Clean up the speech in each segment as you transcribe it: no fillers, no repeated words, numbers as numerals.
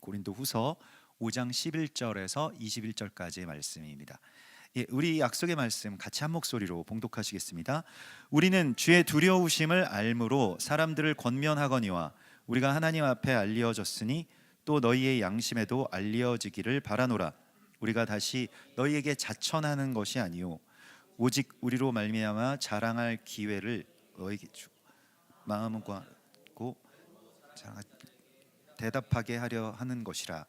고린도후서 5장 11절에서 21절까지의 말씀입니다. 우리 약속의 말씀 같이 한 목소리로 봉독하시겠습니다. 우리는 주의 두려우심을 알므로 사람들을 권면하거니와 우리가 하나님 앞에 알리어졌으니 또 너희의 양심에도 알리어지기를 바라노라. 우리가 다시 너희에게 자천하는 것이 아니요 오직 우리로 말미암아 자랑할 기회를 너희에게 주고 마음과 대답하게 하려 하는 것이라.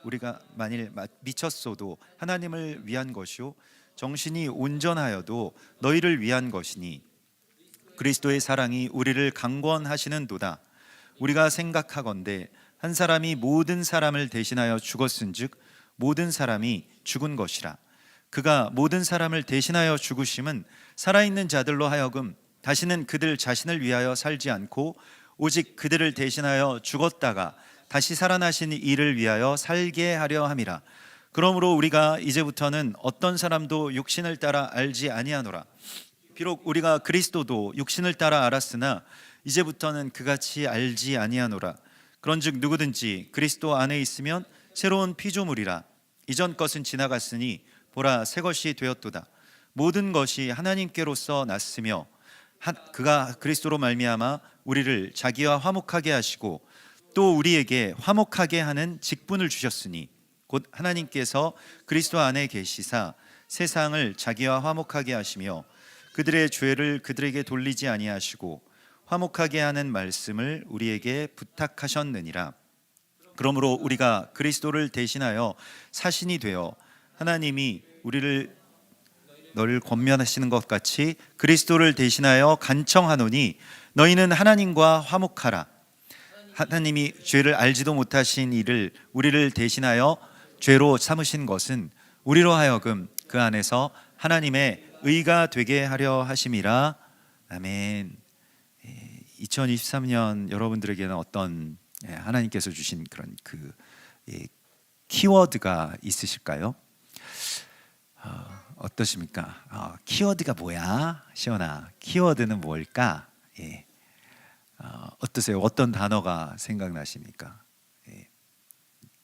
우리가 만일 미쳤어도 하나님을 위한 것이요 정신이 온전하여도 너희를 위한 것이니 그리스도의 사랑이 우리를 강권하시는도다. 우리가 생각하건대 한 사람이 모든 사람을 대신하여 죽었은즉 모든 사람이 죽은 것이라. 그가 모든 사람을 대신하여 죽으심은 살아있는 자들로 하여금 다시는 그들 자신을 위하여 살지 않고 오직 그들을 대신하여 죽었다가 다시 살아나신 이를 위하여 살게 하려 함이라. 그러므로 우리가 이제부터는 어떤 사람도 육신을 따라 알지 아니하노라. 비록 우리가 그리스도도 육신을 따라 알았으나 이제부터는 그같이 알지 아니하노라. 그런즉 누구든지 그리스도 안에 있으면 새로운 피조물이라. 이전 것은 지나갔으니 보라 새 것이 되었도다. 모든 것이 하나님께로서 났으며 그가 그리스도로 말미암아 우리를 자기와 화목하게 하시고 또 우리에게 화목하게 하는 직분을 주셨으니 곧 하나님께서 그리스도 안에 계시사 세상을 자기와 화목하게 하시며 그들의 죄를 그들에게 돌리지 아니하시고 화목하게 하는 말씀을 우리에게 부탁하셨느니라. 그러므로 우리가 그리스도를 대신하여 사신이 되어 하나님이 너를 권면하시는 것 같이 그리스도를 대신하여 간청하노니 너희는 하나님과 화목하라. 하나님이 죄를 알지도 못하신 이를 우리를 대신하여 죄로 삼으신 것은 우리로 하여금 그 안에서 하나님의 의가 되게 하려 하심이라. 아멘. 2023년 여러분들에게는 어떤 하나님께서 주신 그런 키워드가 있으실까요? 어떠십니까? 키워드가 뭐야? 시원아, 키워드는 뭘까? 어떠세요? 어떤 단어가 생각나십니까?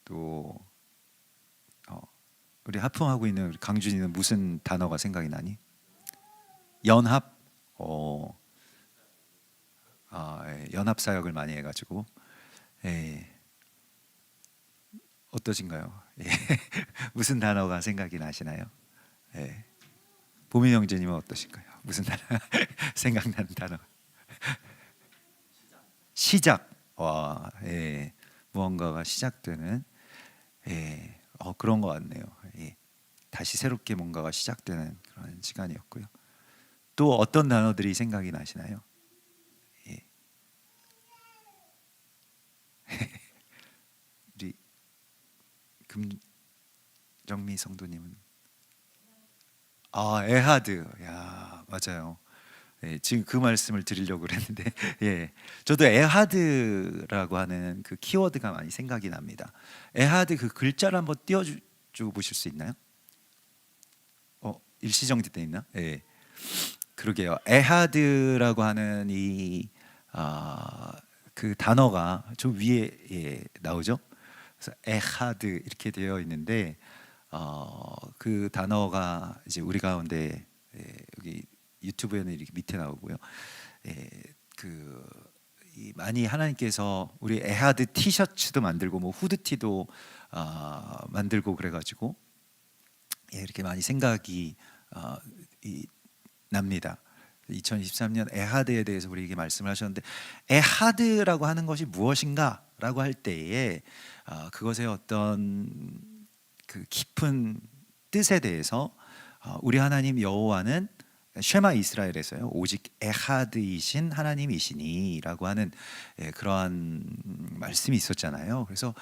또 우리 하품하고 있는 우리 강준이는 무슨 단어가 생각이 나니? 연합? 연합 사역을 많이 해가지고 어떠신가요? 무슨 단어가 생각이 나시나요? 보민 형제님은 어떠신가요? 무슨 단어 생각나는 단어? 시작. 무언가가 시작되는 그런 것 같네요. 다시 새롭게 뭔가가 시작되는 그런 시간이었고요. 또 어떤 단어들이 생각이 나시나요? 우리 금정미 성도님은 에하드. 야, 맞아요. 지금 그 말씀을 드리려고 그랬는데 저도 에하드라고 하는 그 키워드가 많이 생각이 납니다. 에하드 그 글자를 한번 띄워주고 보실 수 있나요? 일시정지 돼 있나? 그러게요. 에하드라고 하는 그 단어가 저 위에 나오죠. 그래서 에하드 이렇게 되어 있는데 그 단어가 이제 우리 가운데 여기 유튜브에는 이렇게 밑에 나오고요. 많이 하나님께서 우리 에하드 티셔츠도 만들고 뭐 후드티도 만들고 그래가지고 이렇게 많이 생각이 납니다. 2023년 에하드에 대해서 우리에게 말씀을 하셨는데 에하드라고 하는 것이 무엇인가라고 할 때에 그것의 어떤 그 깊은 뜻에 대해서 우리 하나님 여호와는 쉐마 이스라엘에서요 오직 에하드이신 하나님이시니라고 하는 그러한 말씀이 있었잖아요. 그래서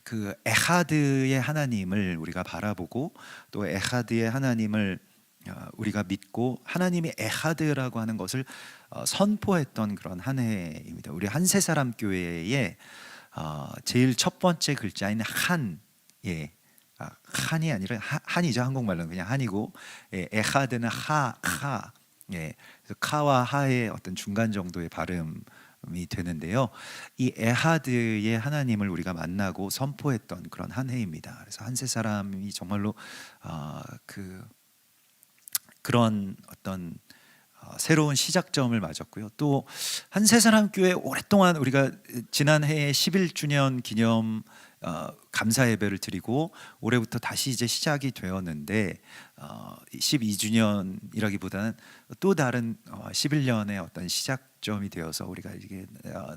그 에하드의 하나님을 우리가 바라보고 또 에하드의 하나님을 우리가 믿고 하나님이 에하드라고 하는 것을 선포했던 그런 한 해입니다. 우리 한세사람 교회의 제일 첫 번째 글자인 한, 한이 아니라 한이죠. 한국말로는 그냥 한이고 에하드는 하, 그래서 카와 하의 어떤 중간 정도의 발음 되는데요. 이 에하드의 하나님을 우리가 만나고 선포했던 그런 한 해입니다. 그래서 한 세 사람이 정말로 그런 어떤 새로운 시작점을 맞았고요. 또 한 세 사람 교회 오랫동안 우리가 지난 해에 11주년 기념 감사 예배를 드리고 올해부터 다시 이제 시작이 되었는데 12주년이라기보다는 또 다른 11년의 어떤 시작점이 되어서 우리가 이게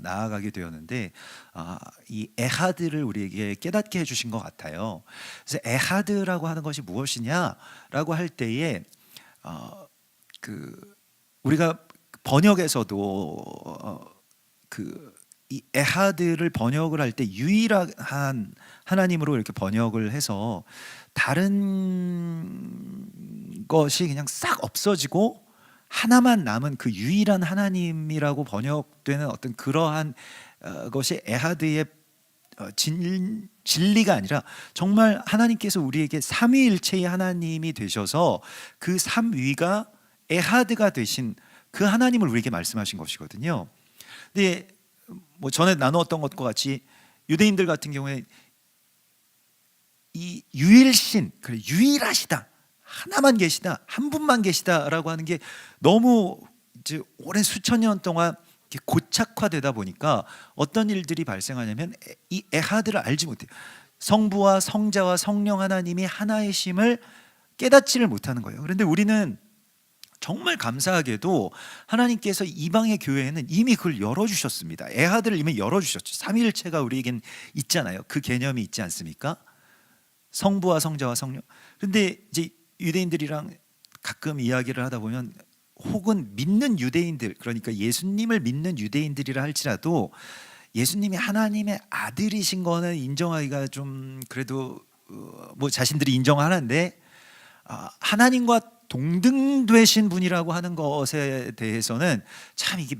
나아가게 되었는데 이 에하드를 우리에게 깨닫게 해주신 것 같아요. 그래서 에하드라고 하는 것이 무엇이냐라고 할 때에 우리가 번역에서도 이 에하드를 번역을 할 때 유일한 하나님으로 이렇게 번역을 해서 다른 것이 그냥 싹 없어지고 하나만 남은 그 유일한 하나님이라고 번역되는 어떤 그러한 것이 에하드의 진리가 아니라 정말 하나님께서 우리에게 삼위일체의 하나님이 되셔서 그 삼위가 에하드가 되신 그 하나님을 우리에게 말씀하신 것이거든요. 근데 뭐 전에 나누었던 것과 같이 유대인들 같은 경우에 이 유일신, 유일하시다, 하나만 계시다, 한 분만 계시다라고 하는 게 너무 이제 오랜 수천 년 동안 고착화되다 보니까 어떤 일들이 발생하냐면 이 에하드를 알지 못해요. 성부와 성자와 성령 하나님이 하나의 심을 깨닫지를 못하는 거예요. 그런데 우리는 정말 감사하게도 하나님께서 이방의 교회에는 이미 그걸 열어주셨습니다. 에하드를 이미 열어주셨죠. 삼위일체가 우리에겐 있잖아요. 그 개념이 있지 않습니까? 성부와 성자와 성령. 그런데 이제 유대인들이랑 가끔 이야기를 하다 보면 혹은 믿는 유대인들, 그러니까 예수님을 믿는 유대인들이라 할지라도 예수님이 하나님의 아들이신 거는 인정하기가 좀 그래도 뭐 자신들이 인정하는데 하나님과 동등되신 분이라고 하는 것에 대해서는 참 이게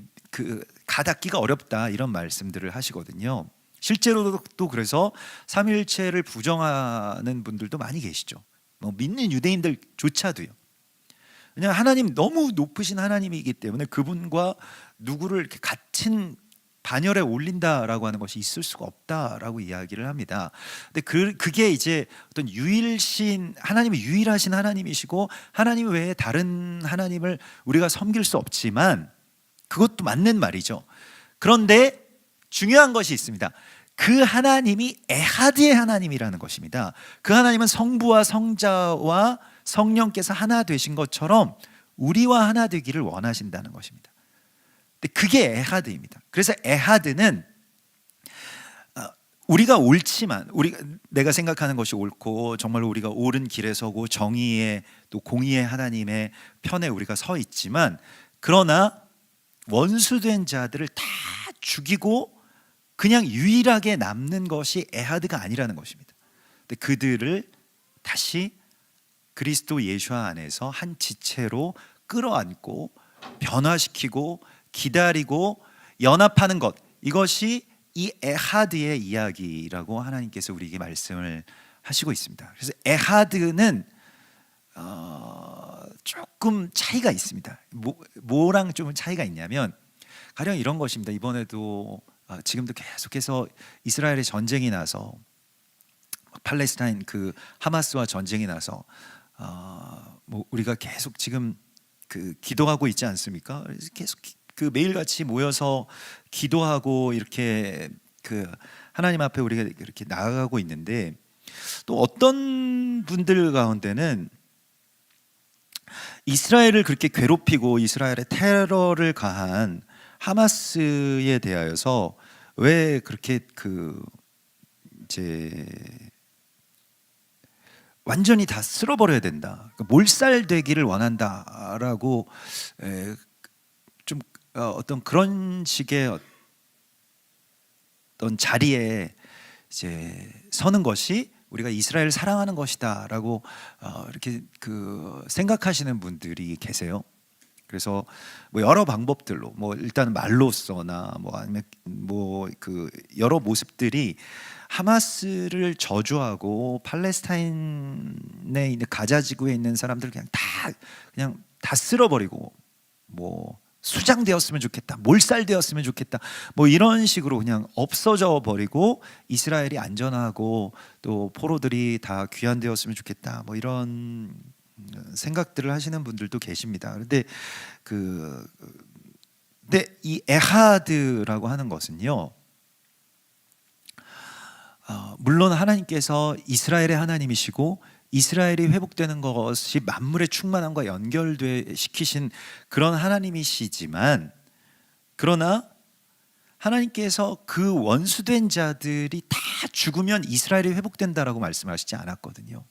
가닿기가 어렵다 이런 말씀들을 하시거든요. 실제로도 그래서 삼위일체를 부정하는 분들도 많이 계시죠. 뭐 믿는 유대인들조차도요. 왜냐하면 하나님 너무 높으신 하나님이기 때문에 그분과 누구를 이렇게 같은 반열에 올린다라고 하는 것이 있을 수가 없다라고 이야기를 합니다. 근데 그게 이제 어떤 유일신 하나님이 유일하신 하나님이시고 하나님 외에 다른 하나님을 우리가 섬길 수 없지만 그것도 맞는 말이죠. 그런데 중요한 것이 있습니다. 그 하나님이 에하드의 하나님이라는 것입니다. 그 하나님은 성부와 성자와 성령께서 하나 되신 것처럼 우리와 하나 되기를 원하신다는 것입니다. 근데 그게 에하드입니다. 그래서 에하드는 우리가 옳지만 내가 생각하는 것이 옳고 정말로 우리가 옳은 길에 서고 정의의 또 공의의 하나님의 편에 우리가 서 있지만 그러나 원수된 자들을 다 죽이고 그냥 유일하게 남는 것이 에하드가 아니라는 것입니다. 근데 그들을 다시 그리스도 예수 안에서 한 지체로 끌어안고 변화시키고 기다리고 연합하는 것, 이것이 이 에하드의 이야기라고 하나님께서 우리에게 말씀을 하시고 있습니다. 그래서 에하드는 조금 차이가 있습니다. 뭐랑 좀 차이가 있냐면 가령 이런 것입니다. 이번에도 지금도 계속해서 이스라엘의 전쟁이 나서 팔레스타인 하마스와 전쟁이 나서 뭐 우리가 계속 지금 기도하고 있지 않습니까? 계속 매일같이 모여서 기도하고 이렇게 하나님 앞에 우리가 이렇게 나아가고 있는데 또 어떤 분들 가운데는 이스라엘을 그렇게 괴롭히고 이스라엘의 테러를 가한 하마스에 대하여서 왜 그렇게 이제 완전히 다 쓸어버려야 된다, 몰살되기를 원한다라고 좀 어떤 그런 식의 어떤 자리에 이제 서는 것이 우리가 이스라엘을 사랑하는 것이다라고 이렇게 생각하시는 분들이 계세요. 그래서 뭐 여러 방법들로 뭐 일단 말로서나 뭐 아니면 뭐 여러 모습들이 하마스를 저주하고 팔레스타인에 있는 가자 지구에 있는 사람들을 그냥 다 쓸어버리고 뭐 수장되었으면 좋겠다, 몰살되었으면 좋겠다, 뭐 이런 식으로 그냥 없어져 버리고 이스라엘이 안전하고 또 포로들이 다 귀환되었으면 좋겠다, 뭐 이런 생각들을 하시는 분들도 계십니다. 그런데 근데 이 에하드라고 하는 것은요, 물론 하나님께서 이스라엘의 하나님이시고 이스라엘이 회복되는 것이 만물의 충만함과 연결돼 시키신 그런 하나님이시지만, 그러나 하나님께서 그 원수된 자들이 다 죽으면 이스라엘이 회복된다라고 말씀하시지 않았거든요.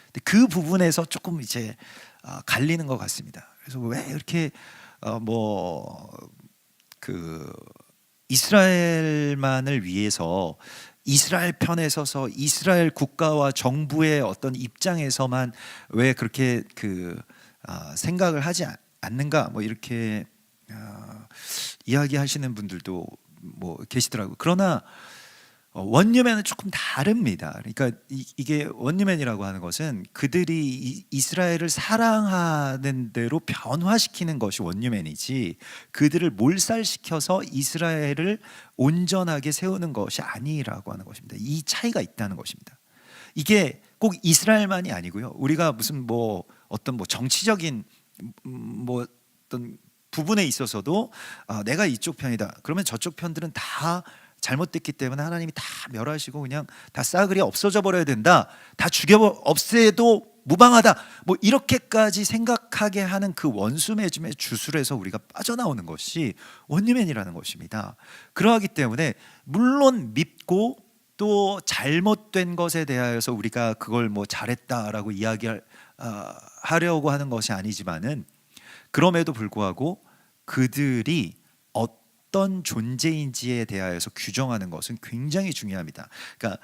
근데 그 부분에서 조금 이제 갈리는 것 같습니다. 그래서 왜 이렇게 이스라엘만을 위해서 이스라엘 편에 서서 이스라엘 국가와 정부의 어떤 입장에서만 왜 그렇게 생각을 하지 않는가, 뭐 이렇게 이야기하시는 분들도 뭐 계시더라고요. 그러나 원유맨은 조금 다릅니다. 그러니까 이게 원유맨이라고 하는 것은 그들이 이스라엘을 사랑하는 대로 변화시키는 것이 원유맨이지, 그들을 몰살시켜서 이스라엘을 온전하게 세우는 것이 아니라고 하는 것입니다. 이 차이가 있다는 것입니다. 이게 꼭 이스라엘만이 아니고요. 우리가 무슨 어떤 정치적인 어떤 부분에 있어서도 내가 이쪽 편이다, 그러면 저쪽 편들은 다 잘못됐기 때문에 하나님이 다 멸하시고 그냥 다 싸그리 없어져 버려야 된다, 다 없애도 무방하다, 뭐 이렇게까지 생각하게 하는 그 원수 맺음의 주술에서 우리가 빠져나오는 것이 원유맨이라는 것입니다. 그러하기 때문에 물론 밉고 또 잘못된 것에 대하여서 우리가 그걸 잘했다라고 하려고 하는 것이 아니지만은, 그럼에도 불구하고 그들이 어떤 존재인지에 대하여서 규정하는 것은 굉장히 중요합니다. 그러니까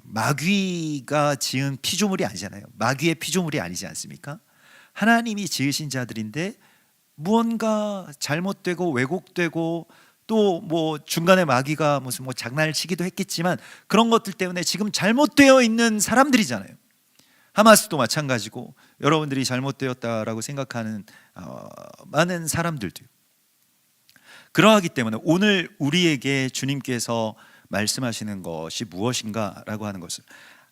마귀가 지은 피조물이 아니잖아요. 마귀의 피조물이 아니지 않습니까? 하나님이 지으신 자들인데 무언가 잘못되고 왜곡되고 또 중간에 마귀가 무슨 장난을 치기도 했겠지만 그런 것들 때문에 지금 잘못되어 있는 사람들이잖아요. 하마스도 마찬가지고 여러분들이 잘못되었다라고 생각하는 많은 사람들도. 그러하기 때문에 오늘 우리에게 주님께서 말씀하시는 것이 무엇인가라고 하는 것을,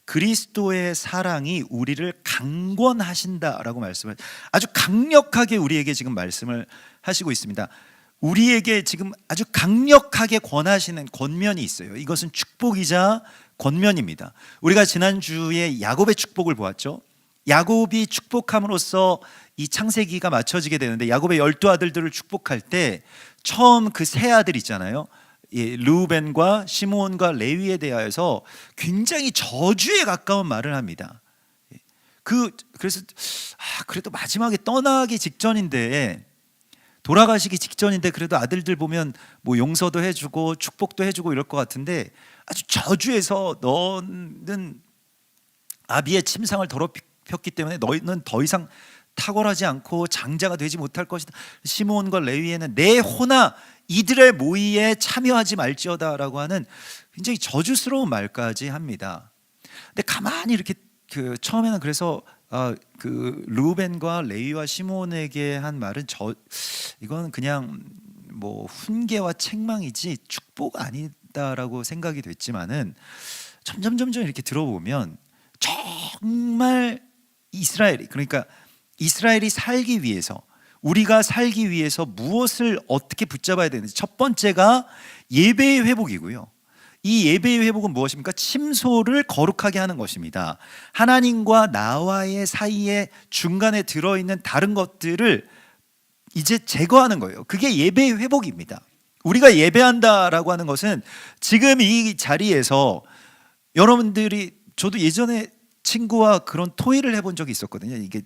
그리스도의 사랑이 우리를 강권하신다라고 말씀을 아주 강력하게 우리에게 지금 말씀을 하시고 있습니다. 우리에게 지금 아주 강력하게 권하시는 권면이 있어요. 이것은 축복이자 권면입니다. 우리가 지난주에 야곱의 축복을 보았죠. 야곱이 축복함으로써 이 창세기가 맞춰지게 되는데, 야곱의 12아들들을 축복할 때 처음 그 세 아들 있잖아요. 르우벤과 시므온과 레위에 대하여서 굉장히 저주에 가까운 말을 합니다. 그래서 그래도 마지막에 떠나기 직전인데, 돌아가시기 직전인데 그래도 아들들 보면 용서도 해주고 축복도 해주고 이럴 것 같은데, 아주 저주해서 너는 아비의 침상을 더럽혔기 때문에 너희는 더 이상 탁월하지 않고 장자가 되지 못할 것이다. 시므온과 레위에는 내 호나 이들의 모의에 참여하지 말지어다라고 하는 굉장히 저주스러운 말까지 합니다. 근데 가만히 이렇게 처음에는 그래서 르우벤과 레위와 시므온에게 한 말은 이건 그냥 훈계와 책망이지 축복 아니다라고 생각이 됐지만은, 점점 이렇게 들어보면 정말 그러니까 이스라엘이 살기 위해서, 우리가 살기 위해서 무엇을 어떻게 붙잡아야 되는지, 첫 번째가 예배의 회복이고요. 이 예배의 회복은 무엇입니까? 침소를 거룩하게 하는 것입니다. 하나님과 나와의 사이에 중간에 들어있는 다른 것들을 이제 제거하는 거예요. 그게 예배의 회복입니다. 우리가 예배한다라고 하는 것은 지금 이 자리에서 여러분들이, 저도 예전에 친구와 그런 토의를 해본 적이 있었거든요. 이게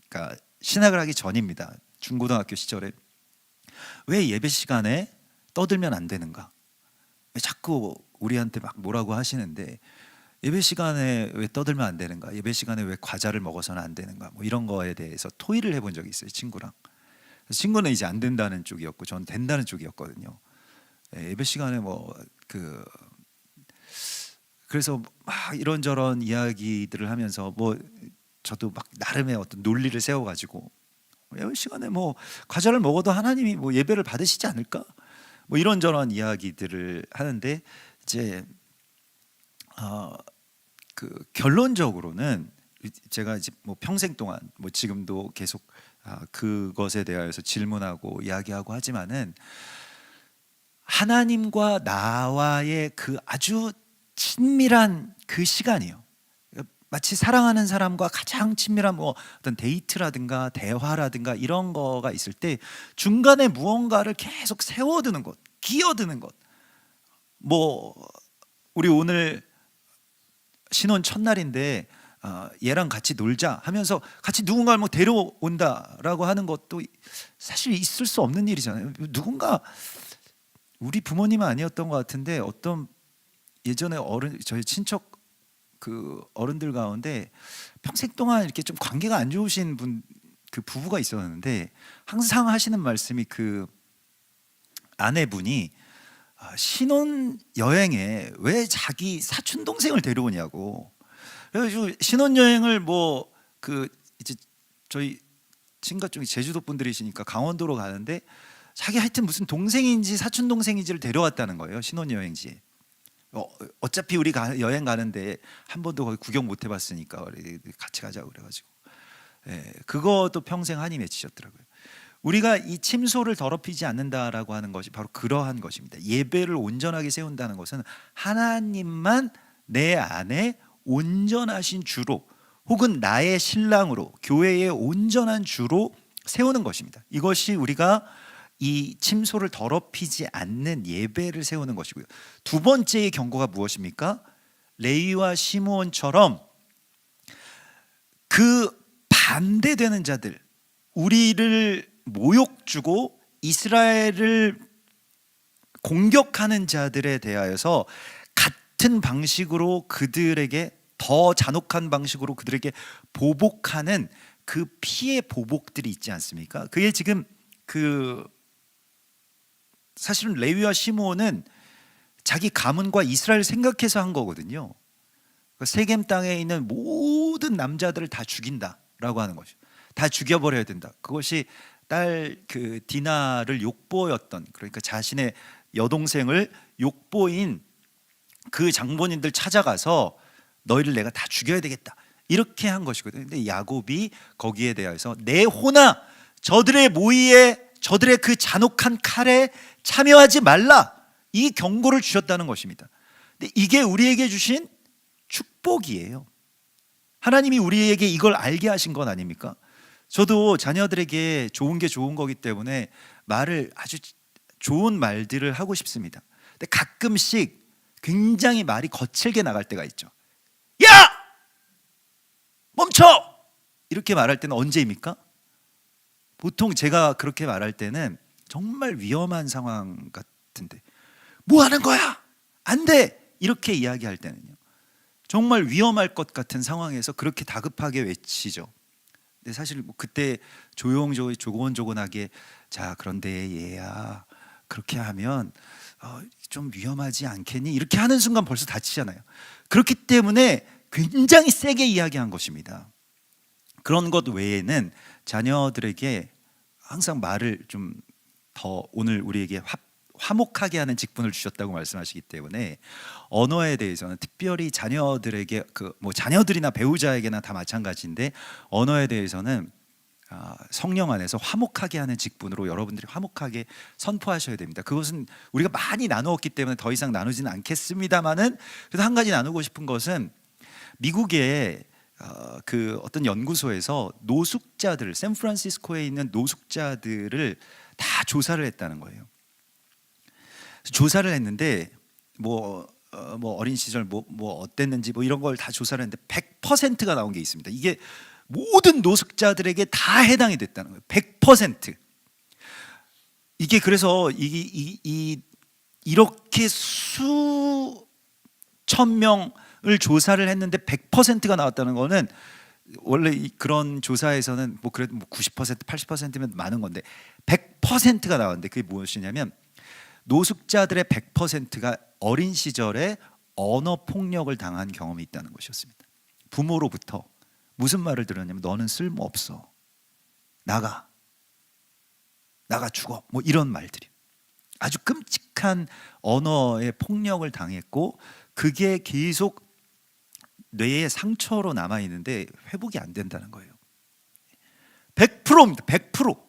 그러니까 신학을 하기 전입니다. 중고등학교 시절에 왜 예배 시간에 떠들면 안 되는가? 왜 자꾸 우리한테 막 뭐라고 하시는데 예배 시간에 왜 떠들면 안 되는가? 예배 시간에 왜 과자를 먹어서는 안 되는가? 이런 거에 대해서 토의를 해본 적이 있어요, 친구랑. 친구는 이제 안 된다는 쪽이었고 저는 된다는 쪽이었거든요. 예배 시간에 그래서 막 이런저런 이야기들을 하면서 저도 막 나름의 어떤 논리를 세워가지고 예배 시간에 뭐 과자를 먹어도 하나님이 뭐 예배를 받으시지 않을까? 뭐 이런저런 이야기들을 하는데 이제 그 결론적으로는 제가 이제 뭐 평생 동안 뭐 지금도 계속 그것에 대하여서 질문하고 이야기하고 하지만은 하나님과 나와의 그 아주 친밀한 그 시간이요. 마치 사랑하는 사람과 가장 친밀한 뭐 어떤 데이트라든가 대화라든가 이런 거가 있을 때 중간에 무언가를 계속 세워두는 것, 끼어드는 것. 뭐 우리 오늘 신혼 첫날인데 얘랑 같이 놀자 하면서 같이 누군가를 뭐 데려온다라고 하는 것도 사실 있을 수 없는 일이잖아요. 누군가 우리 부모님은 아니었던 것 같은데 어떤 예전에 저희 친척 그 어른들 가운데 평생 동안 이렇게 좀 관계가 안 좋으신 그 부부가 있었는데 항상 하시는 말씀이 그 아내분이 신혼 여행에 왜 자기 사촌 동생을 데려오냐고. 그래가지고 신혼 여행을 뭐 그 이제 저희 친가 쪽이 제주도 분들이시니까 강원도로 가는데 자기 하여튼 무슨 동생인지 사촌 동생인지를 데려왔다는 거예요. 신혼 여행지에. 어차피 우리 여행 가는데 한 번도 거기 구경 못 해봤으니까 같이 가자고 그래가지고 그것도 평생 한이 맺히셨더라고요. 우리가 이 침소를 더럽히지 않는다라고 하는 것이 바로 그러한 것입니다. 예배를 온전하게 세운다는 것은 하나님만 내 안에 온전하신 주로 혹은 나의 신랑으로 교회의 온전한 주로 세우는 것입니다. 이것이 우리가 이 침소를 더럽히지 않는 예배를 세우는 것이고요. 두 번째의 경고가 무엇입니까? 레위와 시므온처럼 그 반대되는 자들, 우리를 모욕 주고 이스라엘을 공격하는 자들에 대하여서 같은 방식으로 그들에게 더 잔혹한 방식으로 그들에게 보복하는 그 피해 보복들이 있지 않습니까? 그게 지금 그 사실은 레위와 시므온은 자기 가문과 이스라엘 생각해서 한 거거든요. 세겜 땅에 있는 모든 남자들을 다 죽인다라고 하는 거죠. 다 죽여버려야 된다. 그것이 딸 그 디나를 욕보였던, 그러니까 자신의 여동생을 욕보인 그 장본인들 찾아가서 너희를 내가 다 죽여야 되겠다 이렇게 한 것이거든요. 근데 야곱이 거기에 대해서 내 호나 저들의 모의에 저들의 그 잔혹한 칼에 참여하지 말라 이 경고를 주셨다는 것입니다. 근데 이게 우리에게 주신 축복이에요. 하나님이 우리에게 이걸 알게 하신 건 아닙니까? 저도 자녀들에게 좋은 게 좋은 거기 때문에 말을 아주 좋은 말들을 하고 싶습니다. 근데 가끔씩 굉장히 말이 거칠게 나갈 때가 있죠. 야! 멈춰! 이렇게 말할 때는 언제입니까? 보통 제가 그렇게 말할 때는 정말 위험한 상황 같은데 뭐 하는 거야? 안 돼! 이렇게 이야기할 때는요, 정말 위험할 것 같은 상황에서 그렇게 다급하게 외치죠. 근데 사실 뭐 그때 조곤조곤하게 자 그런데 얘야 그렇게 하면 좀 위험하지 않겠니? 이렇게 하는 순간 벌써 다치잖아요. 그렇기 때문에 굉장히 세게 이야기한 것입니다. 그런 것 외에는 자녀들에게 항상 말을 좀 더 오늘 우리에게 화목하게 하는 직분을 주셨다고 말씀하시기 때문에 언어에 대해서는 특별히 자녀들에게 뭐 자녀들이나 배우자에게나 다 마찬가지인데 언어에 대해서는 성령 안에서 화목하게 하는 직분으로 여러분들이 화목하게 선포하셔야 됩니다. 그것은 우리가 많이 나누었기 때문에 더 이상 나누지는 않겠습니다만은 그래도 한 가지 나누고 싶은 것은 미국의 그 어떤 연구소에서 노숙자들, 샌프란시스코에 있는 노숙자들을 다 조사를 했다는 거예요. 조사를 했는데 뭐 어린 시절 뭐 어땠는지 뭐 이런 걸 다 조사를 했는데 100%가 나온 게 있습니다. 이게 모든 노숙자들에게 다 해당이 됐다는 거예요. 100%. 이게 그래서 이렇게 수천 명을 조사를 했는데 100%가 나왔다는 거는 원래 그런 조사에서는 뭐 그래도 뭐 90%, 80%면 많은 건데 100%가 나왔는데 그게 무엇이냐면 노숙자들의 100%가 어린 시절에 언어 폭력을 당한 경험이 있다는 것이었습니다. 부모로부터 무슨 말을 들었냐면 너는 쓸모없어. 나가. 나가 죽어, 뭐 이런 말들이 아주 끔찍한 언어의 폭력을 당했고, 그게 계속 뇌에 상처로 남아있는데 회복이 안 된다는 거예요. 100%입니다. 100%.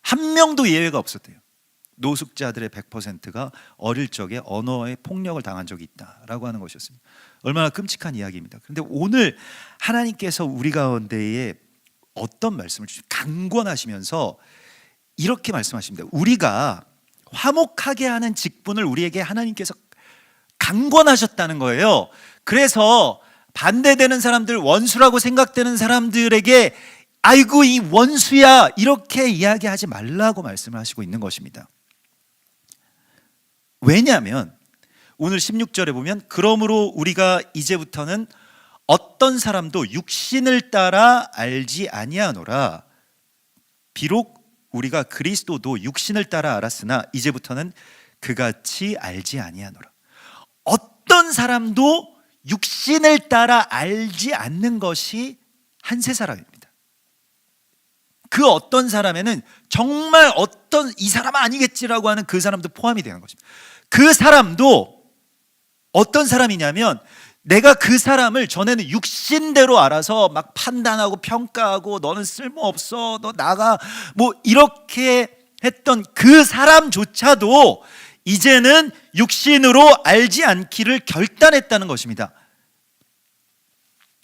한 명도 예외가 없었대요. 노숙자들의 100%가 어릴 적에 언어의 폭력을 당한 적이 있다라고 하는 것이었습니다. 얼마나 끔찍한 이야기입니다. 그런데 오늘 하나님께서 우리 가운데에 어떤 말씀을 강권하시면서 이렇게 말씀하십니다. 우리가 화목하게 하는 직분을 우리에게 하나님께서 강권하셨다는 거예요. 그래서 반대되는 사람들, 원수라고 생각되는 사람들에게 아이고 이 원수야, 이렇게 이야기하지 말라고 말씀을 하시고 있는 것입니다. 왜냐하면 오늘 16절에 보면, 그러므로 우리가 이제부터는 어떤 사람도 육신을 따라 알지 아니하노라. 비록 우리가 그리스도도 육신을 따라 알았으나 이제부터는 그같이 알지 아니하노라. 어떤 사람도 육신을 따라 알지 않는 것이 한세 사람입니다. 그 어떤 사람에는 정말 어떤 이 사람 아니겠지라고 하는 그 사람도 포함이 되는 것입니다. 그 사람도 어떤 사람이냐면, 내가 그 사람을 전에는 육신대로 알아서 막 판단하고 평가하고 너는 쓸모없어, 너 나가, 뭐 이렇게 했던 그 사람조차도 이제는 육신으로 알지 않기를 결단했다는 것입니다.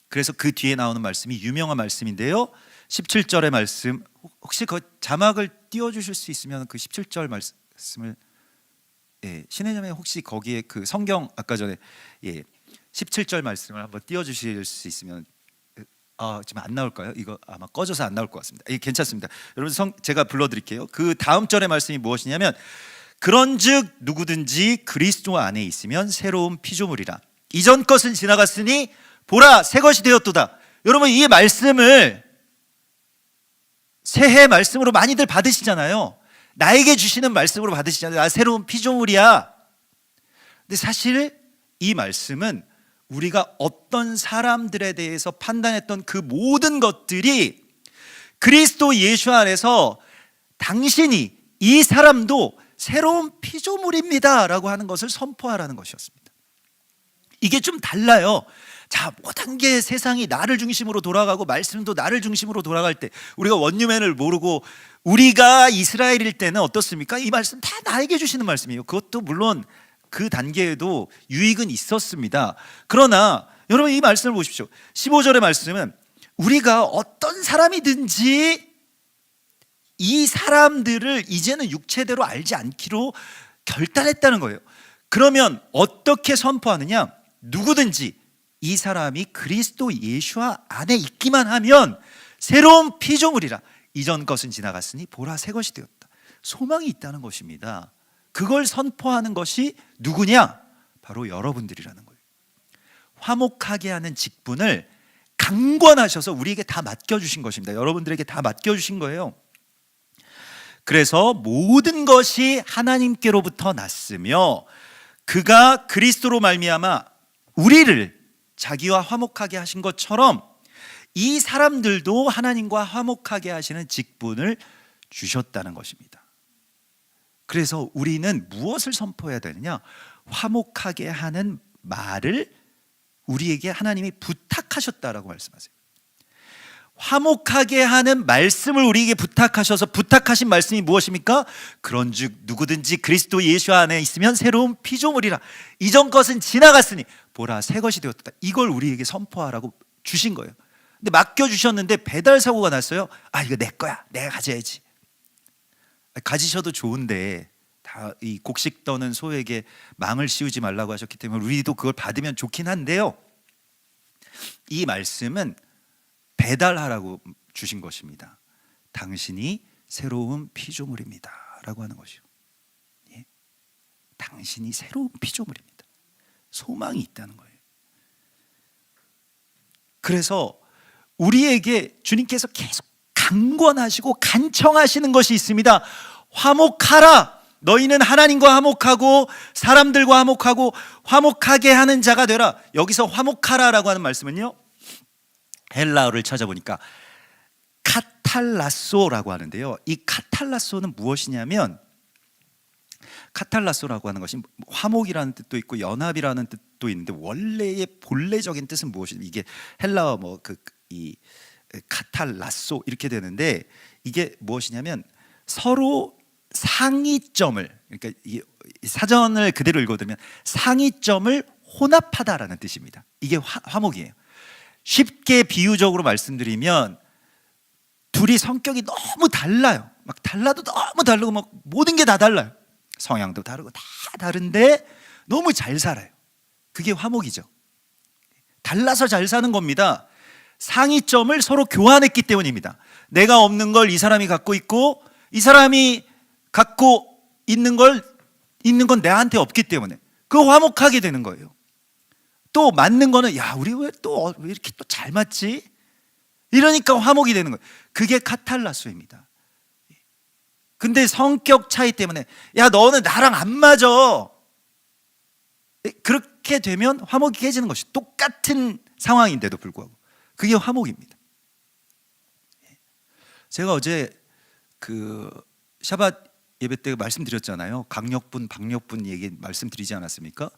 그래서 그 뒤에 나오는 말씀이 유명한 말씀인데요, 17절의 말씀, 혹시 그 자막을 띄워주실 수 있으면 그 17절 말씀을, 신혜점에 혹시 거기에 그 성경 아까 전에 17절 말씀을 한번 띄워주실 수 있으면. 지금 안 나올까요? 이거 아마 꺼져서 안 나올 것 같습니다. 괜찮습니다. 여러분 제가 불러드릴게요. 그 다음 절의 말씀이 무엇이냐면, 그런즉 누구든지 그리스도 안에 있으면 새로운 피조물이라. 이전 것은 지나갔으니 보라 새 것이 되었도다. 여러분 이 말씀을 새해 말씀으로 많이들 받으시잖아요. 나에게 주시는 말씀으로 받으시잖아요. 나 새로운 피조물이야. 근데 사실 이 말씀은 우리가 어떤 사람들에 대해서 판단했던 그 모든 것들이 그리스도 예수 안에서 당신이, 이 사람도 새로운 피조물입니다 라고 하는 것을 선포하라는 것이었습니다. 이게 좀 달라요. 자, 모든 게 세상이 나를 중심으로 돌아가고 말씀도 나를 중심으로 돌아갈 때, 우리가 원유맨을 모르고 우리가 이스라엘일 때는 어떻습니까? 이 말씀 다 나에게 주시는 말씀이에요. 그것도 물론 그 단계에도 유익은 있었습니다. 그러나 여러분 이 말씀을 보십시오. 15절의 말씀은 우리가 어떤 사람이든지 이 사람들을 이제는 육체대로 알지 않기로 결단했다는 거예요. 그러면 어떻게 선포하느냐? 누구든지 이 사람이 그리스도 예수 안에 있기만 하면 새로운 피조물이라. 이전 것은 지나갔으니 보라 새 것이 되었다. 소망이 있다는 것입니다. 그걸 선포하는 것이 누구냐? 바로 여러분들이라는 거예요. 화목하게 하는 직분을 강권하셔서 우리에게 다 맡겨주신 것입니다. 여러분들에게 다 맡겨주신 거예요. 그래서 모든 것이 하나님께로부터 났으며 그가 그리스도로 말미암아 우리를 자기와 화목하게 하신 것처럼 이 사람들도 하나님과 화목하게 하시는 직분을 주셨다는 것입니다. 그래서 우리는 무엇을 선포해야 되느냐? 화목하게 하는 말을 우리에게 하나님이 부탁하셨다라고 말씀하세요. 화목하게 하는 말씀을 우리에게 부탁하셔서 부탁하신 말씀이 무엇입니까? 그런즉 누구든지 그리스도 예수 안에 있으면 새로운 피조물이라. 이전 것은 지나갔으니 보라 새 것이 되었다. 이걸 우리에게 선포하라고 주신 거예요. 근데 맡겨주셨는데 배달 사고가 났어요. 이거 내 거야, 내가 가져야지. 가지셔도 좋은데 다 이 곡식 떠는 소에게 망을 씌우지 말라고 하셨기 때문에 우리도 그걸 받으면 좋긴 한데요, 이 말씀은 배달하라고 주신 것입니다. 당신이 새로운 피조물입니다 라고 하는 것이요. 당신이 새로운 피조물입니다. 소망이 있다는 거예요. 그래서 우리에게 주님께서 계속 강권하시고 간청하시는 것이 있습니다. 화목하라. 너희는 하나님과 화목하고 사람들과 화목하고 화목하게 하는 자가 되라. 여기서 화목하라라고 하는 말씀은요, 헬라어를 찾아보니까 카탈라소라고 하는데요. 이 카탈라소는 무엇이냐면, 카탈라소라고 하는 것이 화목이라는 뜻도 있고 연합이라는 뜻도 있는데, 원래의 본래적인 뜻은 무엇이냐면, 이게 헬라어 이 카탈라소 이렇게 되는데, 이게 무엇이냐면 서로 상이점을, 그러니까 이 사전을 그대로 읽어드리면 상이점을 혼합하다라는 뜻입니다. 이게 화목이에요. 쉽게 비유적으로 말씀드리면, 둘이 성격이 너무 달라요. 막 달라도 너무 다르고, 막 모든 게 다 달라요. 성향도 다르고 다 다른데 너무 잘 살아요. 그게 화목이죠. 달라서 잘 사는 겁니다. 상이점을 서로 교환했기 때문입니다. 내가 없는 걸 이 사람이 갖고 있고, 이 사람이 갖고 있는 건 내한테 없기 때문에 그 화목하게 되는 거예요. 또 맞는 거는, 야, 우리 왜 이렇게 또 잘 맞지? 이러니까 화목이 되는 거예요. 그게 카탈라소입니다. 근데 성격 차이 때문에, 야, 너는 나랑 안 맞아, 그렇게 되면 화목이 깨지는 것이, 똑같은 상황인데도 불구하고 그게 화목입니다. 제가 어제 샤밧 예배 때 말씀드렸잖아요. 강력분, 박력분 얘기 말씀드리지 않았습니까?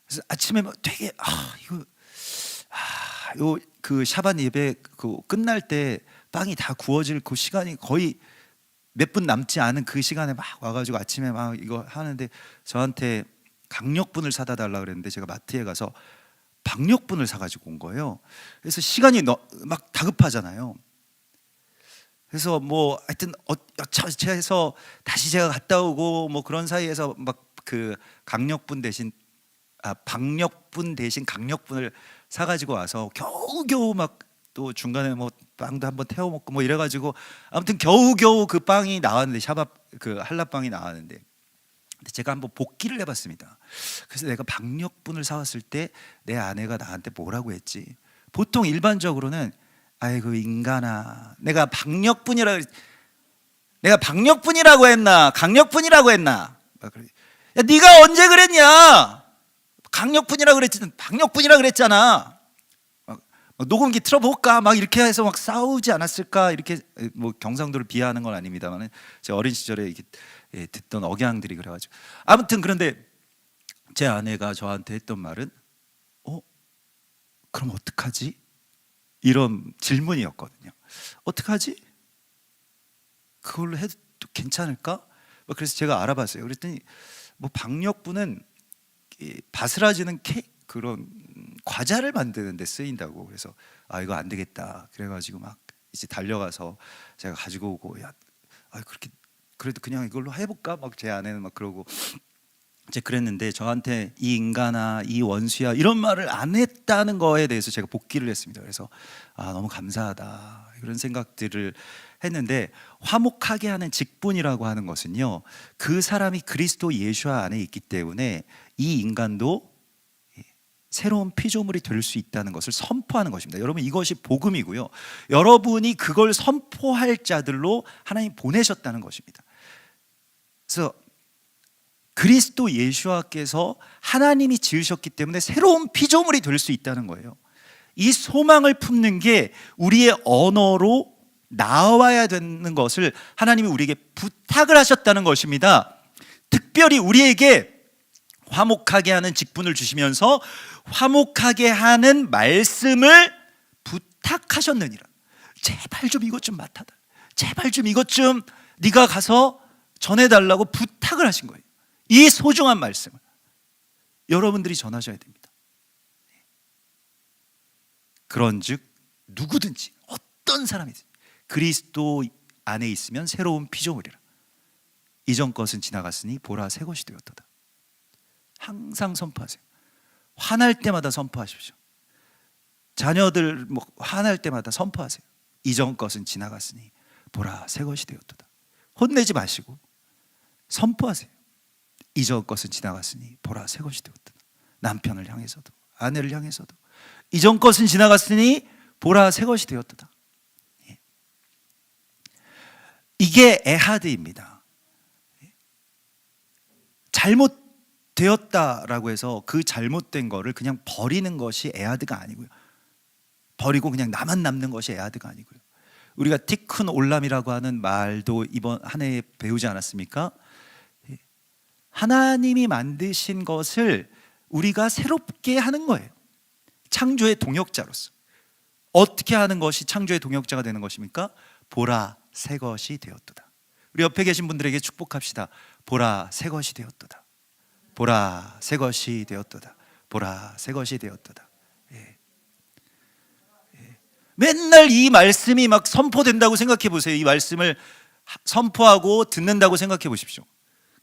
그래서 아침에 되게 샤밧 예배 끝날 때 빵이 다 구워질 그 시간이 거의 몇 분 남지 않은 그 시간에 막 와가지고 아침에 막 이거 하는데, 저한테 강력분을 사다 달라 그랬는데, 제가 마트에 가서 박력분을 사가지고 온 거예요. 그래서 시간이 막 다급하잖아요. 그래서 하여튼 해서 다시 제가 갔다 오고 그런 사이에서 막 박력분 대신 강력분을 사가지고 와서 겨우겨우 막 또 중간에 빵도 한번 태워 먹고 이래가지고, 아무튼 겨우겨우 그 빵이 나왔는데, 샤밥 한라빵이 나왔는데, 근데 제가 한번 복기를 해봤습니다. 그래서 내가 박력분을 사왔을 때 내 아내가 나한테 뭐라고 했지? 보통 일반적으로는, 아이고 인간아, 내가 박력분이라고 했나 강력분이라고 했나? 야, 네가 언제 그랬냐? 강력분이라고 그랬지, 박력분이라고 그랬잖아. 녹음기 틀어볼까? 막 이렇게 해서 막 싸우지 않았을까? 이렇게 경상도를 비하하는 건 아닙니다만, 제 어린 시절에 이렇게 듣던 억양들이 그래가지고, 아무튼 그런데 제 아내가 저한테 했던 말은, 그럼 어떡하지? 이런 질문이었거든요. 어떡하지? 그걸로 해도 괜찮을까? 그래서 제가 알아봤어요. 그랬더니 박력분은 바스라지는 그런 과자를 만드는 데 쓰인다고. 그래서 이거 안 되겠다. 그래가지고 막 이제 달려가서 제가 가지고 오고, 야, 그렇게 그래도 그냥 이걸로 해볼까? 막 제 아내는 막 그러고 이제 그랬는데, 저한테 이 인간아, 이 원수야, 이런 말을 안 했다는 거에 대해서 제가 복기를 했습니다. 그래서 너무 감사하다, 이런 생각들을 했는데, 화목하게 하는 직분이라고 하는 것은요, 그 사람이 그리스도 예수 안에 있기 때문에 이 인간도 새로운 피조물이 될 수 있다는 것을 선포하는 것입니다. 여러분, 이것이 복음이고요, 여러분이 그걸 선포할 자들로 하나님 보내셨다는 것입니다. 그래서 그리스도 예수께서 하나님이 지으셨기 때문에 새로운 피조물이 될 수 있다는 거예요. 이 소망을 품는 게 우리의 언어로 나와야 되는 것을 하나님이 우리에게 부탁을 하셨다는 것입니다. 특별히 우리에게 화목하게 하는 직분을 주시면서 화목하게 하는 말씀을 부탁하셨느니라. 제발 좀 이것 좀 맡아달라, 제발 좀 이것 좀 네가 가서 전해달라고 부탁을 하신 거예요. 이 소중한 말씀을 여러분들이 전하셔야 됩니다. 그런즉 누구든지 어떤 사람이든 그리스도 안에 있으면 새로운 피조물이라. 이전 것은 지나갔으니 보라 새 것이 되었도다. 항상 선포하세요. 화날 때마다 선포하십시오. 자녀들 화날 때마다 선포하세요. 이전 것은 지나갔으니 보라 새 것이 되었도다. 혼내지 마시고 선포하세요. 이전 것은 지나갔으니 보라 새 것이 되었도다. 남편을 향해서도 아내를 향해서도 이전 것은 지나갔으니 보라 새 것이 되었도다. 이게 에하드입니다. 잘못되었다라고 해서 그 잘못된 거를 그냥 버리는 것이 에하드가 아니고요, 버리고 그냥 나만 남는 것이 에하드가 아니고요, 우리가 티큰 올람이라고 하는 말도 이번 한 해에 배우지 않았습니까? 하나님이 만드신 것을 우리가 새롭게 하는 거예요. 창조의 동역자로서. 어떻게 하는 것이 창조의 동역자가 되는 것입니까? 보라, 새 것이 되었도다. 우리 옆에 계신 분들에게 축복합시다. 보라, 새 것이 되었도다. 보라, 새 것이 되었도다. 보라, 새 것이 되었도다. 예. 예. 맨날 이 말씀이 막 선포된다고 생각해 보세요. 이 말씀을 선포하고 듣는다고 생각해 보십시오.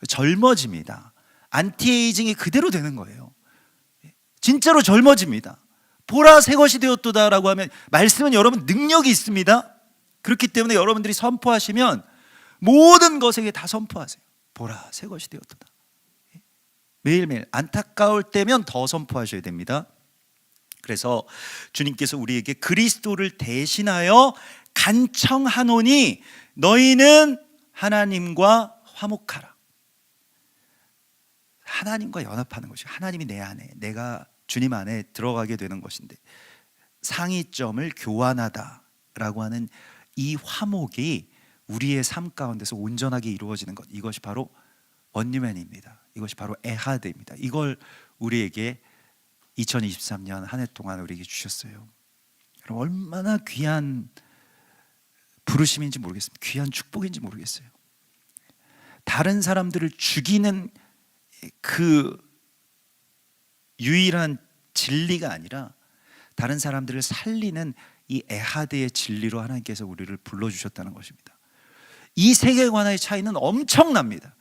젊어집니다. 안티에이징이 그대로 되는 거예요. 진짜로 젊어집니다. 보라, 새 것이 되었도다라고 하면 말씀은 여러분 능력이 있습니다. 그렇기 때문에 여러분들이 선포하시면 모든 것에게 다 선포하세요. 보라, 새 것이 되었도다. 매일매일 안타까울 때면 더 선포하셔야 됩니다. 그래서 주님께서 우리에게 그리스도를 대신하여 간청하노니 너희는 하나님과 화목하라. 하나님과 연합하는 것이, 하나님이 내 안에, 내가 주님 안에 들어가게 되는 것인데, 상이점을 교환하다라고 하는 이 화목이 우리의 삶 가운데서 온전하게 이루어지는 것, 이것이 바로 원유맨입니다. 이것이 바로 에하드입니다. 이걸 우리에게 2023년 한 해 동안 우리에게 주셨어요. 그럼 얼마나 귀한 부르심인지 모르겠습니다. 귀한 축복인지 모르겠어요. 다른 사람들을 죽이는 그 유일한 진리가 아니라 다른 사람들을 살리는 이 에하드의 진리로 하나님께서 우리를 불러주셨다는 것입니다. 이 세계관의 차이는 엄청납니다.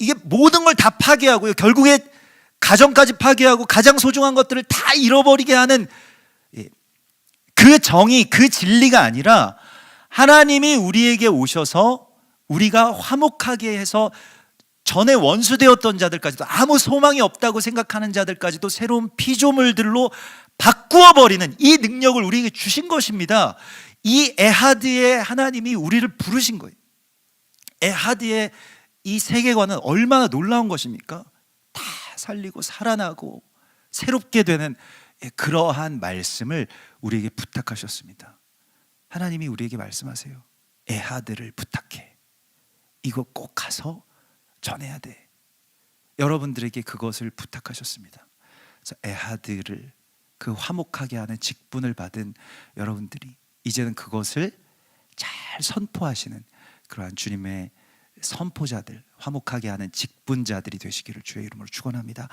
이게 모든 걸 다 파괴하고요, 결국에 가정까지 파괴하고 가장 소중한 것들을 다 잃어버리게 하는 그 정의, 그 진리가 아니라 하나님이 우리에게 오셔서 우리가 화목하게 해서 전에 원수되었던 자들까지도, 아무 소망이 없다고 생각하는 자들까지도 새로운 피조물들로 바꾸어 버리는 이 능력을 우리에게 주신 것입니다. 이 에하드의 하나님이 우리를 부르신 거예요. 에하드의 이 세계관은 얼마나 놀라운 것입니까? 다 살리고 살아나고 새롭게 되는 그러한 말씀을 우리에게 부탁하셨습니다. 하나님이 우리에게 말씀하세요. 에하드를 부탁해. 이거 꼭 가서 전해야 돼. 여러분들에게 그것을 부탁하셨습니다. 그래서 에하드를, 그 화목하게 하는 직분을 받은 여러분들이 이제는 그것을 잘 선포하시는 그러한 주님의 선포자들, 화목하게 하는 직분자들이 되시기를 주의 이름으로 축원합니다.